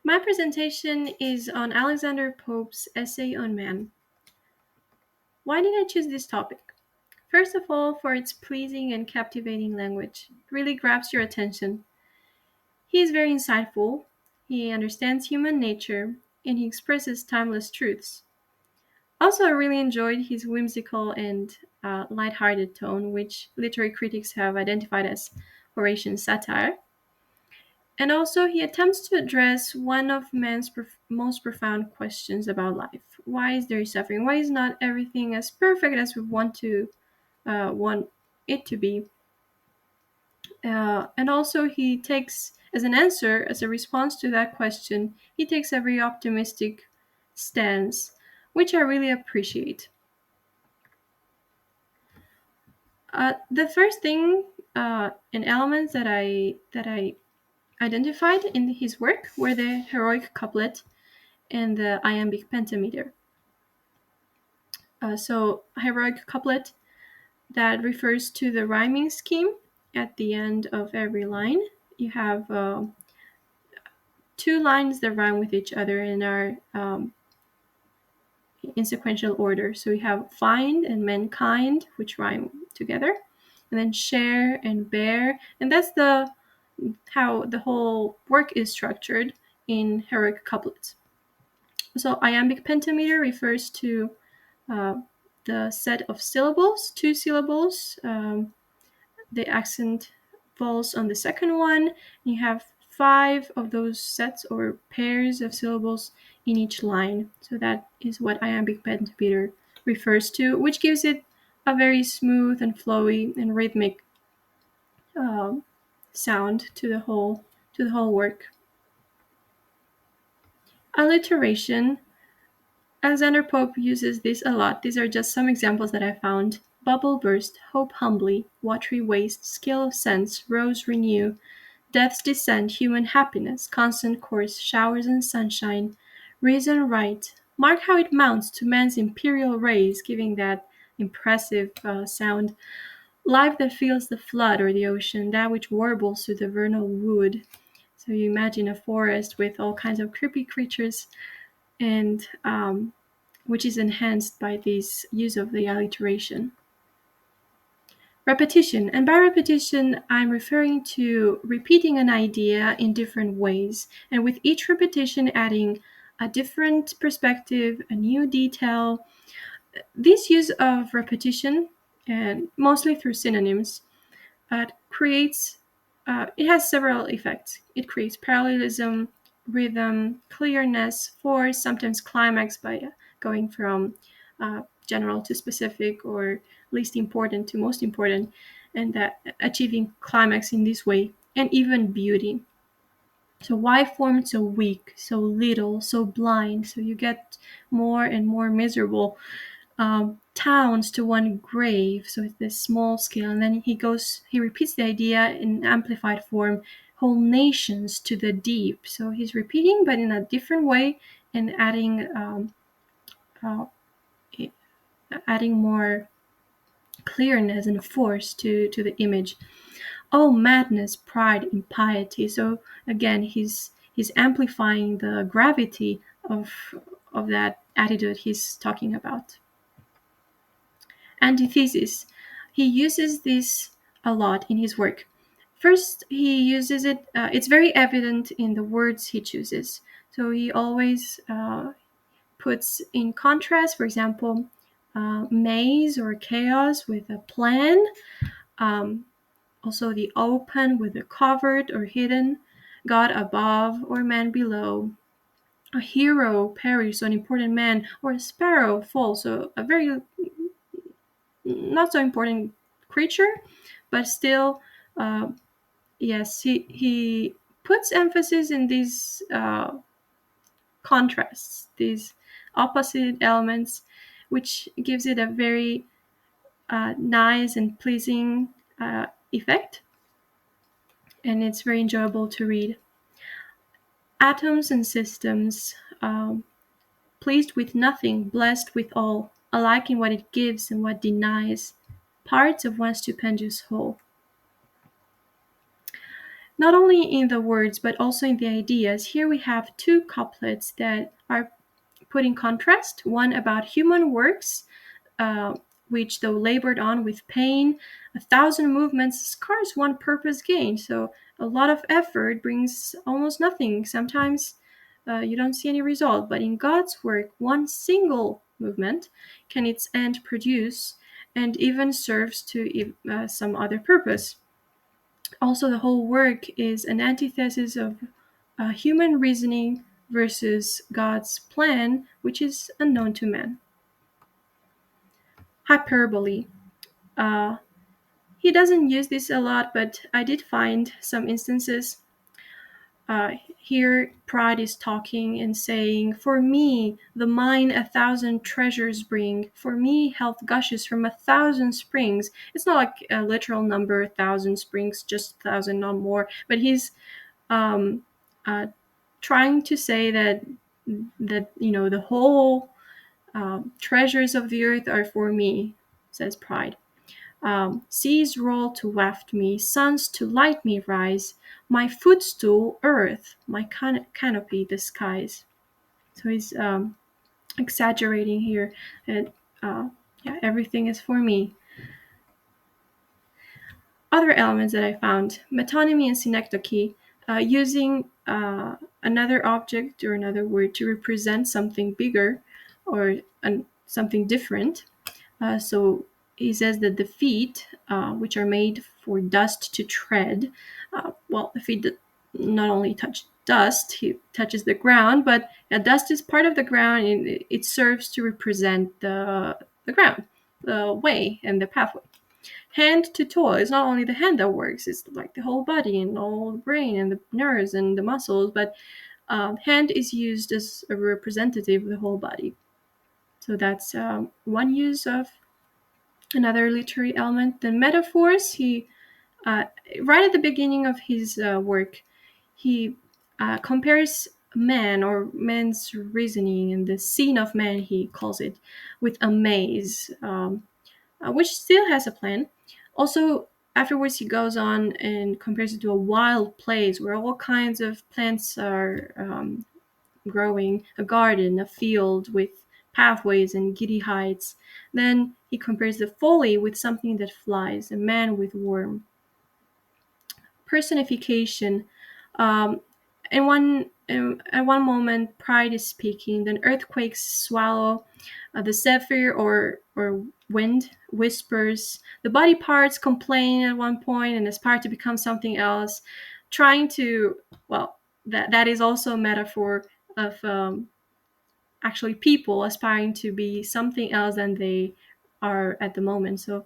My presentation is on Alexander Pope's essay on man. Why did I choose this topic? First of all, for its pleasing and captivating language. It really grabs your attention. He is very insightful, he understands human nature, and he expresses timeless truths. Also, I really enjoyed his whimsical and light-hearted tone, which literary critics have identified as Horatian satire. And also, he attempts to address one of man's most profound questions about life. Why is there suffering? Why is not everything as perfect as we want it to be? And also, he takes as an answer, as a response to that question, he takes a very optimistic stance, which I really appreciate. The first thing and elements that I identified in his work were the heroic couplet and the iambic pentameter. So heroic couplet, that refers to the rhyming scheme at the end of every line. You have two lines that rhyme with each other and are in sequential order. So we have find and mankind, which rhyme together, and then share and bear, and that's the how the whole work is structured in heroic couplets. So iambic pentameter refers to uh, the set of syllables, two syllables. The accent falls on the second one. You have 5 of those sets or pairs of syllables in each line. So that is what iambic pentameter refers to, which gives it a very smooth and flowy and rhythmic sound to the whole work. Alliteration. Alexander Pope uses this a lot. These are just some examples that I found. Bubble burst, hope humbly, watery waste, scale of sense, rose renew, death's descent, human happiness, constant course, showers and sunshine, reason right. Mark how it mounts to man's imperial rays, giving that impressive sound. Life that feels the flood or the ocean, that which warbles through the vernal wood. So you imagine a forest with all kinds of creepy creatures, and which is enhanced by this use of the alliteration. Repetition, and by repetition, I'm referring to repeating an idea in different ways, and with each repetition adding a different perspective, a new detail. This use of repetition, and mostly through synonyms, creates it has several effects. It creates parallelism, rhythm, clearness, force, sometimes climax by going from general to specific or least important to most important, and that achieving climax in this way, and even beauty. So why form so weak, so little, so blind? So you get more and more miserable. Towns to one grave, so it's this small scale, and then he repeats the idea in amplified form, whole nations to the deep. So he's repeating, but in a different way, and uh, adding more clearness and force to the image. Oh, madness, pride, impiety. So again, he's amplifying the gravity of that attitude he's talking about. Antithesis. He uses this a lot in his work. First, he uses it, it's very evident in the words he chooses. So he always puts in contrast, for example, maze or chaos with a plan. Um, Also, the open with the covered or hidden, God above or man below. A hero perishes, so an important man, or a sparrow falls, so a very not so important creature, but still, uh, yes, he puts emphasis in these contrasts, these opposite elements, which gives it a very nice and pleasing effect, and it's very enjoyable to read. Atoms and systems, pleased with nothing, blessed with all, alike in what it gives and what denies, parts of one stupendous whole. not only in the words but also in the ideas. Here we have two couplets that are put in contrast, one about human works, uh, which though labored on with pain, 1,000 movements scars one purpose gained. So a lot of effort brings almost nothing. Sometimes you don't see any result, but in God's work, one single movement can its end produce and even serves to some other purpose. Also, the whole work is an antithesis of human reasoning versus God's plan, which is unknown to man. Hyperbole. Uh, he doesn't use this a lot, but I did find some instances. Here, pride is talking and saying, "For me, the mine 1,000 treasures bring. For me, health gushes from 1,000 springs." It's not like a literal number, 1,000 springs, just 1,000, not more. But he's um, uh, trying to say that the whole treasures of the earth are for me, says pride. Seas roll to waft me, suns to light me rise, my footstool earth, my canopy the skies. So he's exaggerating here, and yeah, everything is for me. Other elements that I found: metonymy and synecdoche, using another object or another word to represent something bigger or something different. So he says that the feet, which are made for dust to tread, well, the feet not only touch dust, he touches the ground, but dust is part of the ground, and it serves to represent the ground, the way, and the pathway. Hand to toil, it's not only the hand that works, it's like the whole body and all the brain and the nerves and the muscles, but hand is used as a representative of the whole body. So that's one use of another literary element. The metaphors, he right at the beginning of his work, he compares man or man's reasoning and the scene of man, he calls it, with a maze, which still has a plan. Also, afterwards, he goes on and compares it to a wild place where all kinds of plants are growing, a garden, a field with pathways and giddy heights. Then he compares the folly with something that flies, a man with worm. Personification. Um, at one moment, pride is speaking. Then earthquakes swallow. The zephyr or wind whispers. The body parts complain at one point and aspire to become something else, trying to, well, that is also a metaphor of actually people aspiring to be something else than they are at the moment. So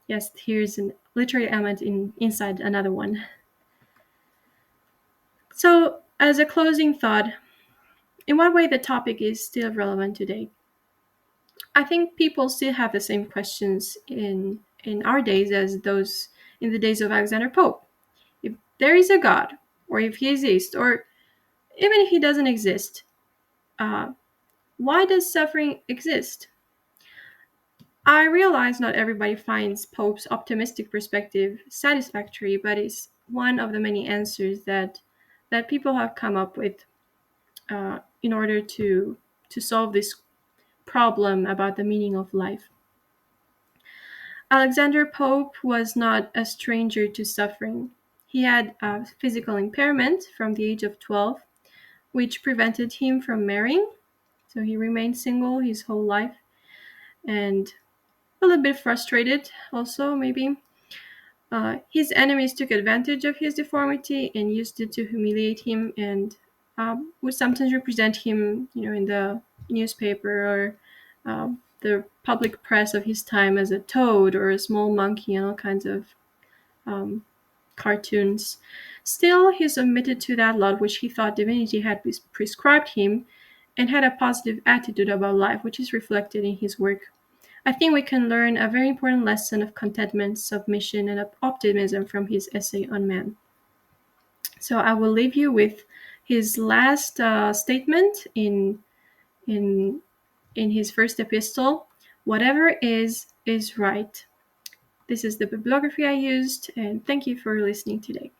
yes, here's a literary element inside another one. So as a closing thought, in what way the topic is still relevant today? I think people still have the same questions in our days as those in the days of Alexander Pope. If there is a God, or if he exists, or even if he doesn't exist, uh, why does suffering exist? I realize not everybody finds Pope's optimistic perspective satisfactory, but it's one of the many answers that people have come up with in order to solve this problem about the meaning of life. Alexander Pope was not a stranger to suffering. He had a physical impairment from the age of 12, which prevented him from marrying. So he remained single his whole life, and a little bit frustrated also, maybe. His enemies took advantage of his deformity and used it to humiliate him, and would sometimes represent him, in the newspaper or the public press of his time as a toad or a small monkey and all kinds of um, cartoons. Still, he submitted to that lot which he thought divinity had prescribed him, and had a positive attitude about life, which is reflected in his work. I think we can learn a very important lesson of contentment, submission, and optimism from his essay on man. So I will leave you with his last statement in his first epistle: "Whatever is right." This is the bibliography I used, and thank you for listening today.